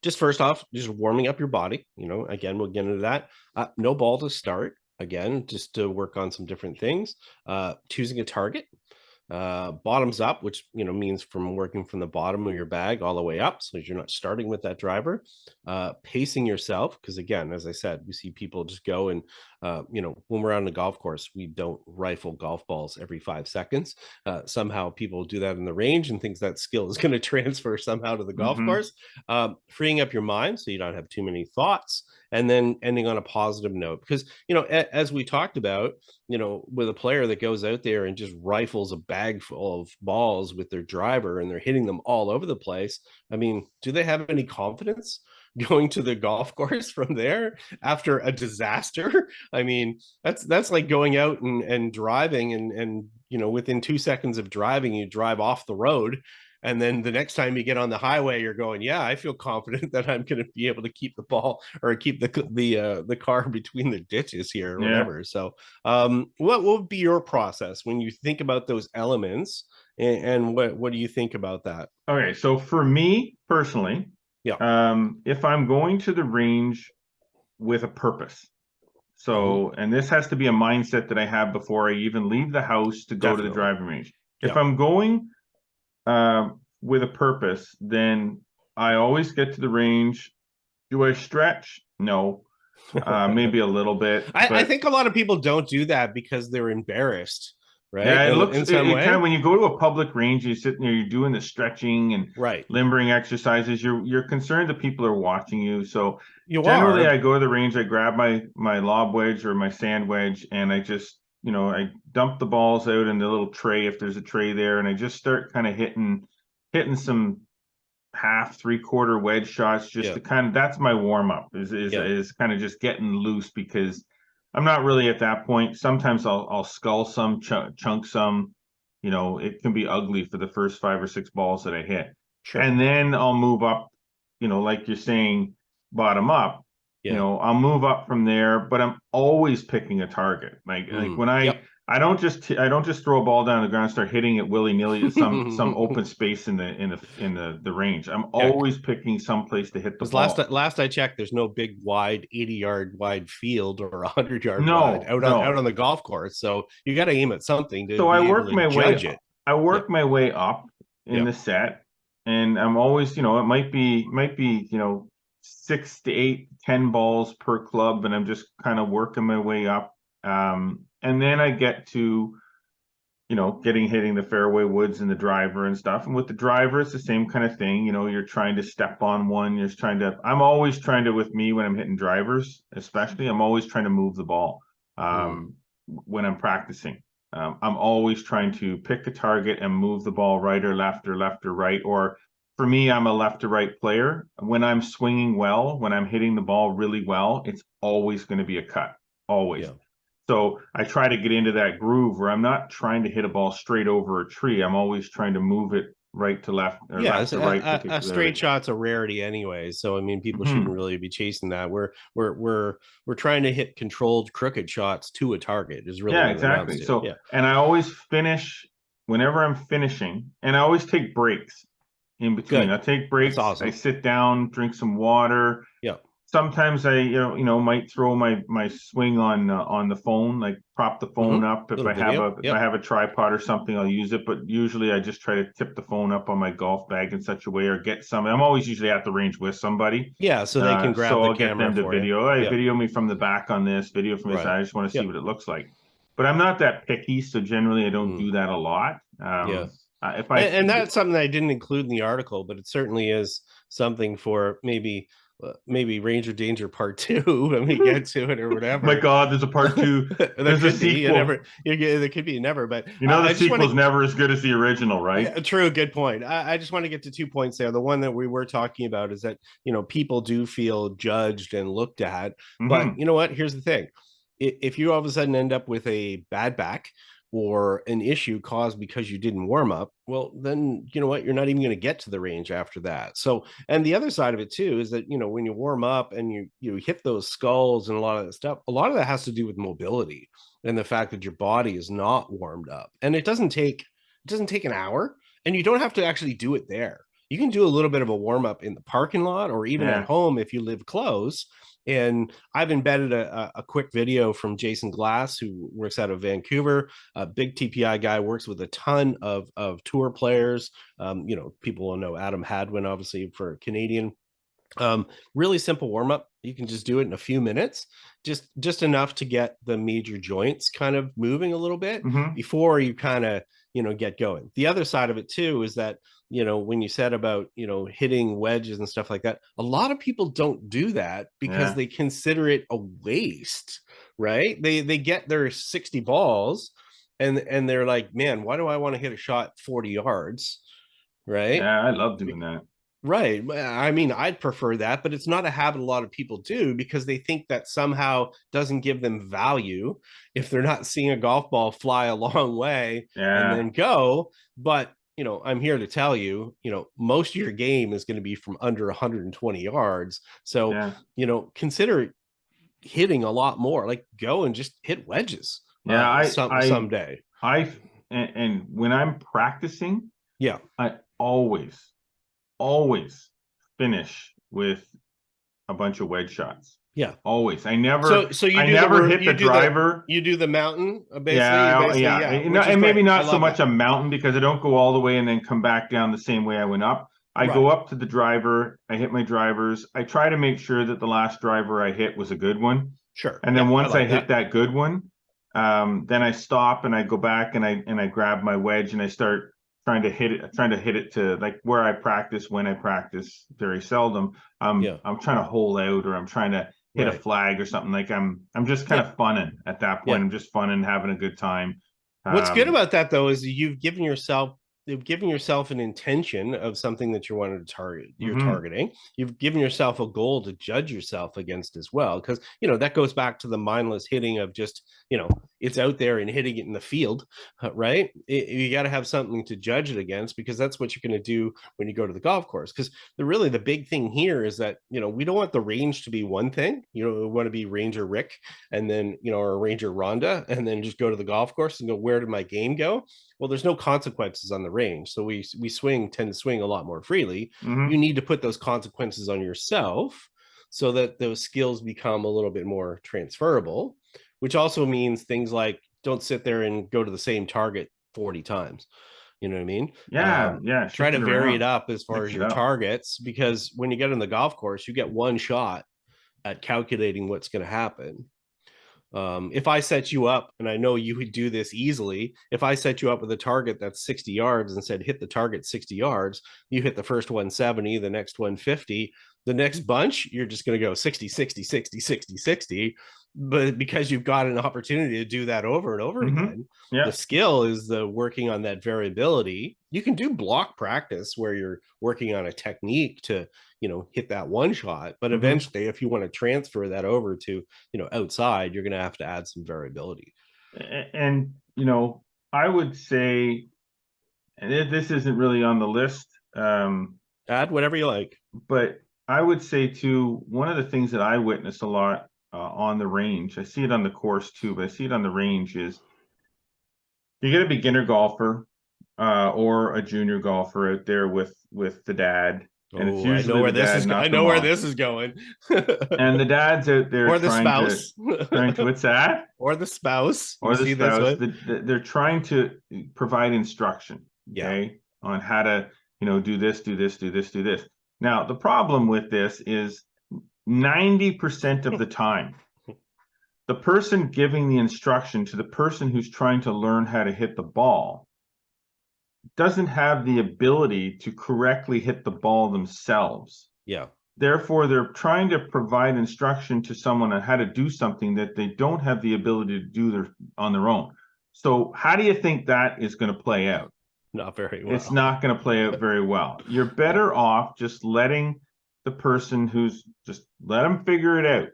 Just first off, just warming up your body. Again, we'll get into that. No ball to start. Again, just to work on some different things. Choosing a target. Bottoms up, which means from working from the bottom of your bag all the way up, so you're not starting with that driver. Pacing yourself, because again, as I said, we see people just go and when we're on the golf course, we don't rifle golf balls every 5 seconds. Somehow people do that in the range and thinks that skill is going to transfer somehow to the golf course. Freeing up your mind so you don't have too many thoughts, and then ending on a positive note, because as we talked about, with a player that goes out there and just rifles a bag full of balls with their driver and they're hitting them all over the place. I mean, do they have any confidence going to the golf course from there after a disaster? I mean, that's like going out and driving and within 2 seconds of driving, you drive off the road. And then the next time you get on the highway, you're going, yeah, I feel confident that I'm going to be able to keep the ball or keep the car between the ditches here or whatever. So what will be your process when you think about those elements, and what do you think about that? Okay, so for me personally, if I'm going to the range with a purpose, and this has to be a mindset that I have before I even leave the house to go to the driving range. If I'm going with a purpose, then I always get to the range. Do I stretch? No. Maybe a little bit. I think a lot of people don't do that because they're embarrassed, right? Yeah, it kind of, when you go to a public range, you're sitting there, you're doing the stretching and limbering exercises. You're concerned that people are watching you. So generally, I go to the range, I grab my lob wedge or my sand wedge, and I just I dump the balls out in the little tray if there's a tray there, and I just start kind of hitting some half, 3/4 wedge shots, just to kind of, that's my warm up is kind of just getting loose, because I'm not really at that point. Sometimes I'll skull some, chunk some, it can be ugly for the first 5 or 6 balls that I hit. And then I'll move up, like you're saying, bottom up. I'll move up from there, but I'm always picking a target. Like when I don't just throw a ball down the ground and start hitting it willy-nilly at some open space in the range. I'm always picking some place to hit the ball. Last I checked, there's no big wide 80-yard wide field or 100-yard wide out on the golf course. So you got to aim at something to I work my way. I work my way up in the set, and I'm always, it might be 6 to 8, 10 balls per club, and I'm just kind of working my way up. And then I get to, hitting the fairway woods and the driver and stuff. And with the driver, it's the same kind of thing. You're trying to step on one. I'm always trying to, with me, when I'm hitting drivers, especially, I'm always trying to move the ball. When I'm practicing, I'm always trying to pick a target and move the ball right or left or right. Or for me, I'm a left to right player. When I'm swinging well, when I'm hitting the ball really well, it's always going to be a cut. Always. Yeah. So I try to get into that groove where I'm not trying to hit a ball straight over a tree. I'm always trying to move it right to left or left to right. A straight shot's a rarity anyway. So I mean, people shouldn't really be chasing that. We're trying to hit controlled crooked shots to a target is really exactly. So and I always finish whenever I'm finishing, and I always take breaks in between. I take breaks. That's awesome. I sit down, drink some water. Yeah. Sometimes I, might throw my swing on the phone, like prop the phone up. If I have a tripod or something, I'll use it. But usually I just try to tip the phone up on my golf bag in such a way, or get some. I'm always usually at the range with somebody. Yeah, so they can grab the camera. So I'll get them to video. Video me from the back on this, video from this. I just want to see what it looks like. But I'm not that picky, so generally I don't do that a lot. And that's something that I didn't include in the article, but it certainly is something for maybe Ranger Danger Part 2 when we get to it or whatever. My God, there's a Part 2. There's a sequel. There could be never, but the sequel's never as good as the original, right? True, good point. I just want to get to 2 points there. The one that we were talking about is that people do feel judged and looked at, but you know what? Here's the thing: if you all of a sudden end up with a bad back, or an issue caused because you didn't warm up, well, then you know what? You're not even going to get to the range after that. So, and the other side of it too is that, you know, when you warm up and you hit those skulls and a lot of that stuff, a lot of that has to do with mobility and the fact that your body is not warmed up. And it doesn't take an hour, and you don't have to actually do it there. You can do a little bit of a warm up in the parking lot or even at home if you live close. And I've embedded a quick video from Jason Glass, who works out of Vancouver, a big TPI guy, works with a ton of tour players. You know, people will know Adam Hadwin, obviously, for Canadian. Really simple warm up. You can just do it in a few minutes, just enough to get the major joints kind of moving a little bit before you kind of, you know, get going. The other side of it too is that, you know, when you said about, you know, hitting wedges and stuff like that, a lot of people don't do that because they consider it a waste, right? They get their 60 balls and they're like, man, why do I want to hit a shot 40 yards? Right? Yeah, I love doing that. Right. I mean, I'd prefer that, but it's not a habit a lot of people do because they think that somehow doesn't give them value if they're not seeing a golf ball fly a long way and then go. But, you know, I'm here to tell you, you know, most of your game is going to be from under 120 yards. So, you know, consider hitting a lot more, like go and just hit wedges. Someday. And when I'm practicing, I always finish with a bunch of wedge shots. Always. I never. So you never hit the driver. You do the mountain, basically. And maybe not so much a mountain because I don't go all the way and then come back down the same way I went up. I go up to the driver. I hit my drivers. I try to make sure that the last driver I hit was a good one. Sure. And then once I hit that good one, then I stop and I go back and I grab my wedge and I start trying to hit it to like where I practice when I practice very seldom. I'm trying to hole out or I'm trying to hit a flag or something. Like I'm just kind of funning at that point. I'm just funning, having a good time. What's good about that though is you've given yourself an intention of something that you wanted to target. You're targeting. You've given yourself a goal to judge yourself against as well, because you know that goes back to the mindless hitting of just, you know, it's out there and hitting it in the field, right? You got to have something to judge it against, because that's what you're going to do when you go to the golf course. Because the big thing here is that, you know, we don't want the range to be one thing. You know, we want to be Ranger Rick and then, you know, or Ranger Rhonda and then just go to the golf course and go, where did my game go? Well, there's no consequences on the range. So we tend to swing a lot more freely. You need to put those consequences on yourself so that those skills become a little bit more transferable, which also means things like don't sit there and go to the same target 40 times. You know what I mean? Try to vary it up as far as your targets, because when you get on the golf course, you get one shot at calculating what's going to happen. If I set you up, and I know you would do this easily, if I set you up with a target that's 60 yards and said, hit the target 60 yards, you hit the first 170, the next 150, the next bunch, you're just going to go 60, 60, 60, 60, 60. But because you've got an opportunity to do that over and over again, the skill is the working on that variability. You can do block practice where you're working on a technique to, you know, hit that one shot. But eventually, if you want to transfer that over to, you know, outside, you're going to have to add some variability. And, you know, I would say, and this isn't really on the list. Add whatever you like. But I would say, too, one of the things that I witness a lot on the range, I see it on the course too, but I see it on the range, is you get a beginner golfer or a junior golfer out there with the dad. And it's usually I know where this is going. And the dad's out there, or the spouse, what's that? Or the spouse, They're trying to provide instruction, on how to, you know, do this. Now, the problem with this is 90% of the time, the person giving the instruction to the person who's trying to learn how to hit the ball doesn't have the ability to correctly hit the ball themselves. Therefore, they're trying to provide instruction to someone on how to do something that they don't have the ability to do on their own. So how do you think that is going to play out? Not very well. It's not going to play out very well. You're better off just letting the person let them figure it out.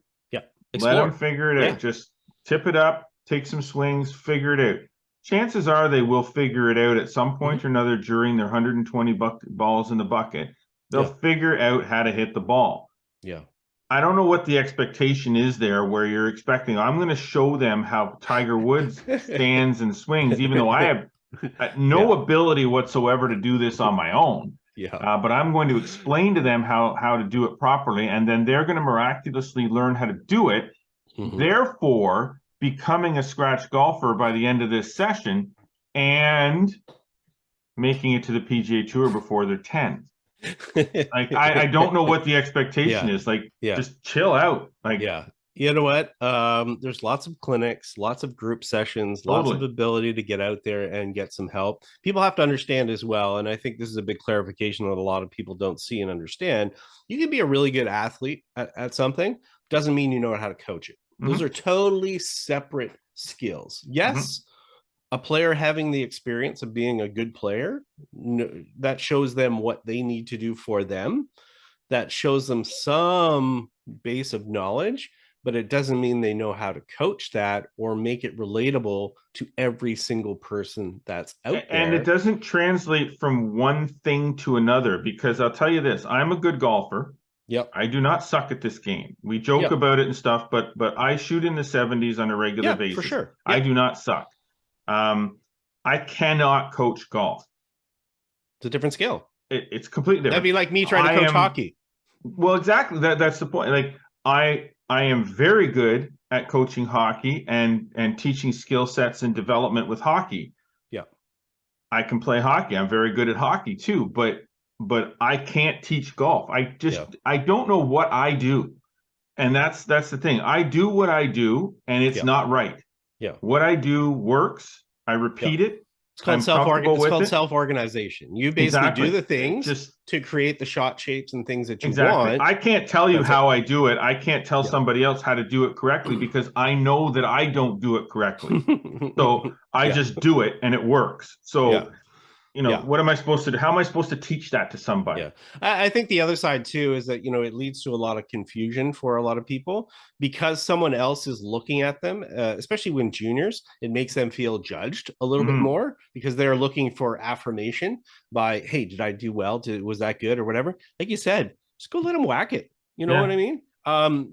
Explore. Let them figure it out. Just tip it up, take some swings, figure it out. chances are they will figure it out at some point or another during their 120 balls in the bucket. They'll figure out how to hit the ball. Yeah. I don't know what the expectation is there where you're expecting, I'm going to show them how Tiger Woods stands and swings, even though I have no ability whatsoever to do this on my own. Yeah. But I'm going to explain to them how to do it properly, and then they're going to miraculously learn how to do it. Therefore, becoming a scratch golfer by the end of this session and making it to the PGA Tour before they're 10. Like I don't know what the expectation is. Like, just chill out. Like, you know what? There's lots of clinics, lots of group sessions, lots of ability to get out there and get some help. People have to understand as well, and I think this is a big clarification that a lot of people don't see and understand. You can be a really good athlete at something, doesn't mean you know how to coach it. Those are totally separate skills. Yes. A player having the experience of being a good player, that shows them what they need to do for them. That shows them some base of knowledge, but it doesn't mean they know how to coach that or make it relatable to every single person that's out there. And it doesn't translate from one thing to another, because I'll tell you this, I'm a good golfer. Yep. I do not suck at this game. We joke about it and stuff, but I shoot in the 70s on a regular basis. For sure. I do not suck. I cannot coach golf. It's a different skill. It's completely different. That'd be like me trying to coach hockey. Well, exactly. That's the point. Like I am very good at coaching hockey and teaching skill sets and development with hockey. Yeah. I can play hockey. I'm very good at hockey too, but I can't teach golf. I don't know what I do. And that's the thing. I do what I do, and it's not right. Yeah. What I do works. I repeat it. It's called self-organization. You basically do the things just to create the shot shapes and things that you want. I can't tell you how I do it. I can't tell somebody else how to do it correctly because I know that I don't do it correctly. So I just do it and it works. So what am I supposed to do? How am I supposed to teach that to somebody? Yeah. I think the other side too is that, it leads to a lot of confusion for a lot of people because someone else is looking at them, especially when juniors, it makes them feel judged a little bit more because they're looking for affirmation by, hey, did I do well? Was that good or whatever? Like you said, just go let them whack it. You know what I mean?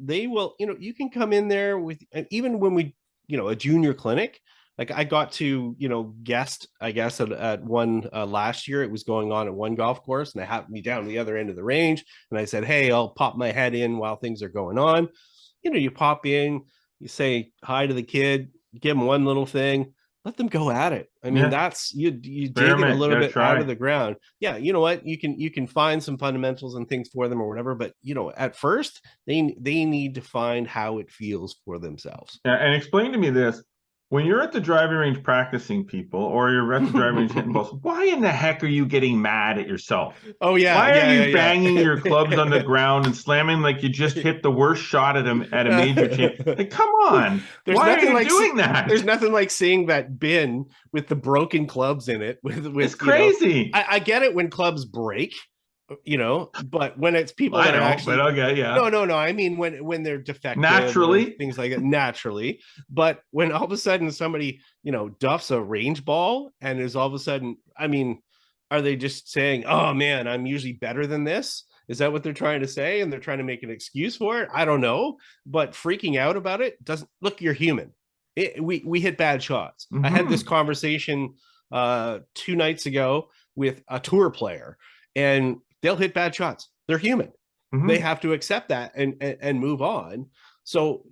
They will, you can come in there with, even when we, a junior clinic, like I got to, guest, I guess, at one last year. It was going on at one golf course, and they happened to be down the other end of the range. And I said, hey, I'll pop my head in while things are going on. You pop in, you say hi to the kid, give them one little thing, let them go at it. I mean, that's you dig it a little bit out of the ground. Yeah, you know what? You can find some fundamentals and things for them or whatever, but at first they need to find how it feels for themselves. And explain to me this. When you're at the driving range practicing people, or you're at the driving range hitting balls, why in the heck are you getting mad at yourself? Oh, yeah. Why are you banging your clubs on the ground and slamming like you just hit the worst shot at a major champ? Like, come on. Why are you doing that? There's nothing like seeing that bin with the broken clubs in it. It's crazy. I get it when clubs break. But when it's people that are actually, no. I mean, when they're defective, naturally, things like that, naturally. But when all of a sudden somebody, duffs a range ball and is all of a sudden, I mean, are they just saying, oh man, I'm usually better than this? Is that what they're trying to say? And they're trying to make an excuse for it? I don't know. But freaking out about it doesn't look, you're human. We hit bad shots. I had this conversation 2 nights ago with a tour player, and they'll hit bad shots. They're human. They have to accept that and move on. So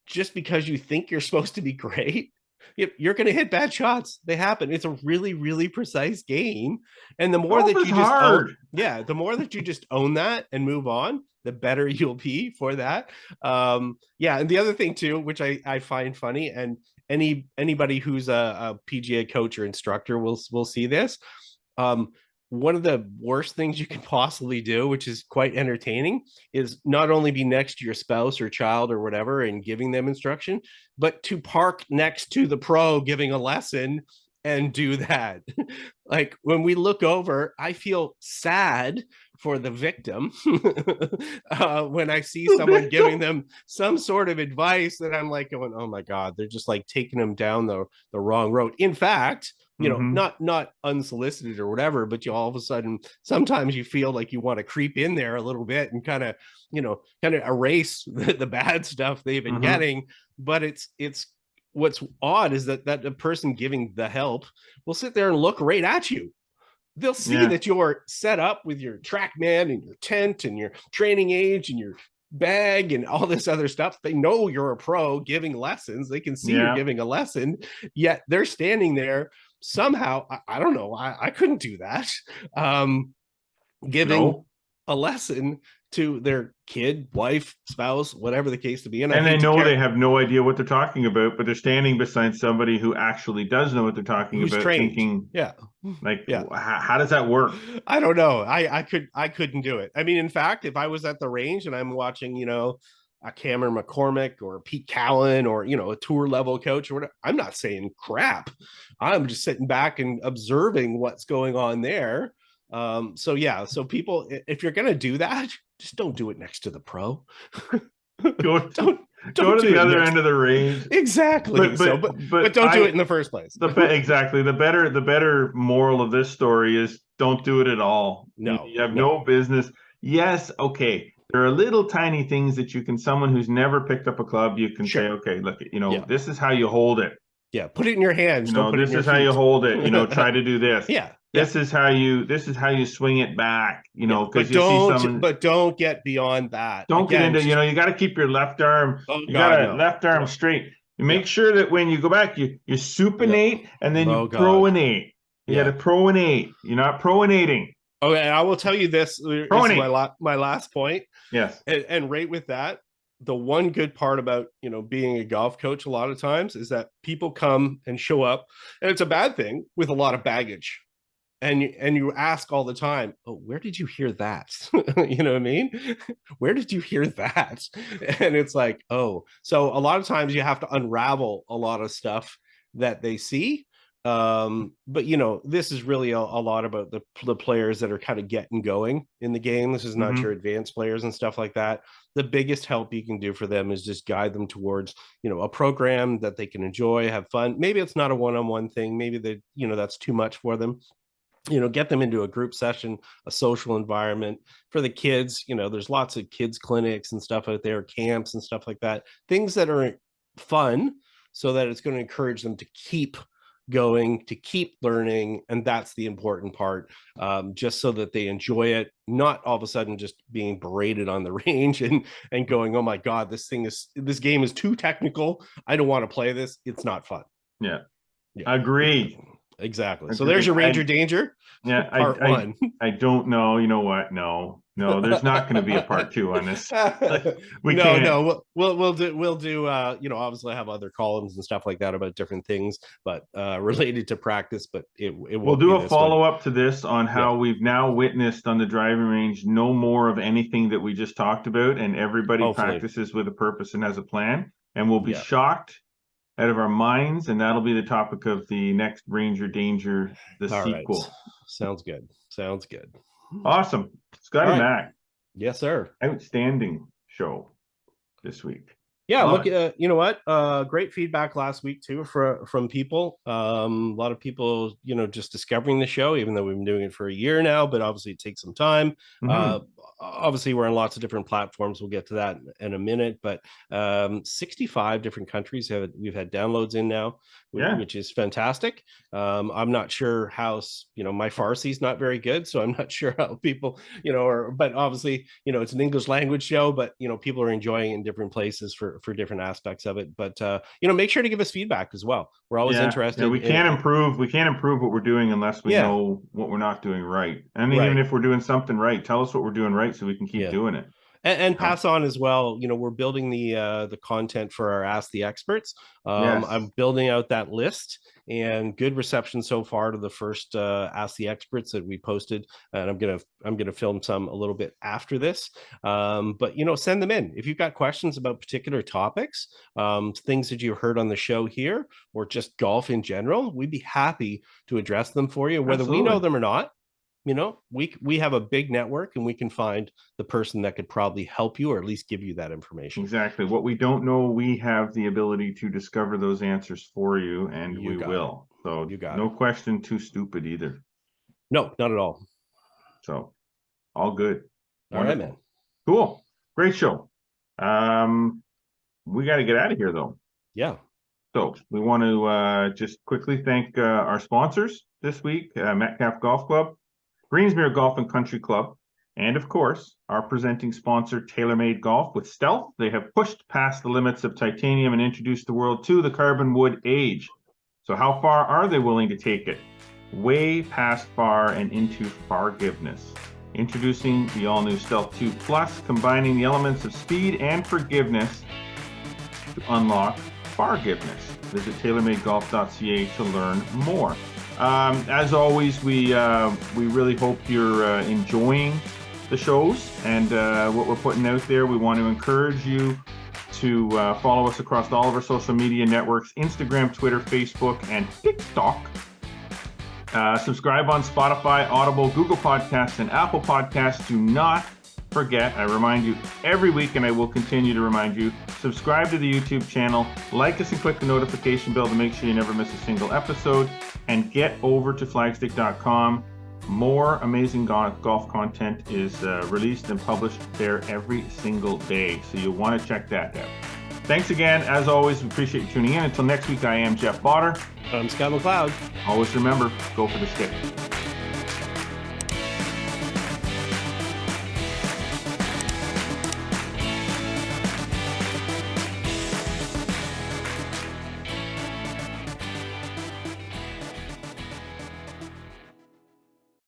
just because you think you're supposed to be great, you're going to hit bad shots. They happen. It's a really, really precise game. And the more that you the more that you just own that and move on, the better you'll be for that. And the other thing too, which I find funny, and anybody who's a PGA coach or instructor will see this. One of the worst things you can possibly do, which is quite entertaining, is not only be next to your spouse or child or whatever and giving them instruction, but to park next to the pro giving a lesson and do that. Like when we look over, I feel sad for the victim when I see someone giving them some sort of advice that I'm like going, oh my God, they're just like taking them down the wrong road. In fact, you know, not unsolicited or whatever, but you all of a sudden, sometimes you feel like you want to creep in there a little bit and kind of erase the bad stuff they've been getting. But it's what's odd is that the person giving the help will sit there and look right at you. They'll see that you're set up with your TrackMan and your tent and your training age and your bag and all this other stuff. They know you're a pro giving lessons. They can see you're giving a lesson, yet they're standing there somehow. I don't know. I couldn't do that. Giving a lesson to their kid, wife, spouse, whatever the case to be. And they know they have no idea what they're talking about, but they're standing beside somebody who actually does know what they're talking about, trained. Thinking, how does that work? I don't know. I couldn't do it. I mean, in fact, if I was at the range and I'm watching, you know, a Cameron McCormick or Pete Cowan or, you know, a tour level coach or whatever, I'm not saying crap. I'm just sitting back and observing what's going on there. So people, if you're gonna do that, just don't do it next to the pro. don't go to the other end of the range. Exactly. But don't do it in the first place. Exactly. The better moral of this story is don't do it at all. No, you have no business. Yes, okay. There are little tiny things that you can. Someone who's never picked up a club, you can say, okay, look, you know, this is how you hold it. Yeah, put it in your hands. You know, this is how you hold it. You know, try to do this. This is how you swing it back, you know, because you see someone. But don't get beyond that. Don't get into, you know, you got to keep your left arm. Left arm straight. You make sure that when you go back, you supinate and then you pronate. You got to pronate. You're not pronating. Okay, I will tell you this. This is my last point. Yes. And right with that, the one good part about, you know, being a golf coach a lot of times is that people come and show up, and it's a bad thing, with a lot of baggage. And you ask all the time, oh, where did you hear that? You know what I mean? Where did you hear that? And it's like, oh, so a lot of times you have to unravel a lot of stuff that they see. But you know, this is really a lot about the players that are kind of getting going in the game. This is not your advanced players and stuff like that. The biggest help you can do for them is just guide them towards, you know, a program that they can enjoy, have fun. Maybe it's not a one-on-one thing. Maybe they, you know, that's too much for them. You know, get them into a group session, a social environment. For the kids, you know, there's lots of kids clinics and stuff out there, camps and stuff like that, things that are fun, so that it's going to encourage them to keep going, to keep learning. And that's the important part, just so that they enjoy it, not all of a sudden just being berated on the range and going, oh my God, this game is too technical, I don't want to play this. It's not fun. Yeah. Agreed. Exactly. So there's your Ranger Danger. Yeah, part one. I don't know. You know what? No, there's not going to be a part two on this. We'll do. You know, obviously I have other columns and stuff like that about different things, but related to practice. But we'll do a follow up to this on how we've now witnessed on the driving range no more of anything that we just talked about, and everybody practices with a purpose and has a plan, and we'll be shocked out of our minds, and that'll be the topic of the next Ranger Danger, the sequel. Right. Sounds good. Awesome. Scotty Mac. Yes, sir. Outstanding show this week. Yeah, look, you know what? Great feedback last week too from people. A lot of people, you know, just discovering the show, even though we've been doing it for a year now, but obviously it takes some time. Obviously we're on lots of different platforms. We'll get to that in a minute, but 65 different countries we've had downloads in now, which is fantastic. I'm not sure how, you know, my Farsi is not very good, so I'm not sure how people, you know, but obviously, you know, it's an English language show, but you know, people are enjoying it in different places for different aspects of it. But you know, make sure to give us feedback as well. We're always interested. Yeah, we can't improve what we're doing unless we know what we're not doing right. I mean, even if we're doing something right, tell us what we're doing right so we can keep doing it. And pass on as well. You know, we're building the content for our Ask the Experts. I'm building out that list, and good reception so far to the first Ask the Experts that we posted. And I'm gonna film some a little bit after this. But you know, send them in if you've got questions about particular topics, things that you heard on the show here, or just golf in general. We'd be happy to address them for you, whether we know them or not. we have a big network, and we can find the person that could probably help you, or at least give you that information. Exactly. What we don't know, we have the ability to discover those answers for you, and we will. So no question too stupid either. No, not at all. So all good. All right, man. Cool. Great show. We got to get out of here though. Yeah. So we want to just quickly thank our sponsors this week, Metcalf Golf Club, Greensmere Golf and Country Club, and of course, our presenting sponsor, TaylorMade Golf with Stealth. They have pushed past the limits of titanium and introduced the world to the carbon wood age. So how far are they willing to take it? Way past far and into forgiveness. Introducing the all-new Stealth 2 Plus, combining the elements of speed and forgiveness to unlock forgiveness. Visit TaylorMadeGolf.ca to learn more. As always, we really hope you're enjoying the shows and what we're putting out there. We want to encourage you to follow us across all of our social media networks, Instagram, Twitter, Facebook, and TikTok. Subscribe on Spotify, Audible, Google Podcasts, and Apple Podcasts. Do not forget, I remind you every week, and I will continue to remind you, subscribe to the YouTube channel, like us and click the notification bell to make sure you never miss a single episode, and get over to flagstick.com. More amazing golf content is released and published there every single day, so you'll want to check that out. Thanks again. As always, we appreciate you tuning in. Until next week, I am Jeff Botter. I'm Scott McLeod. Always remember, go for the stick.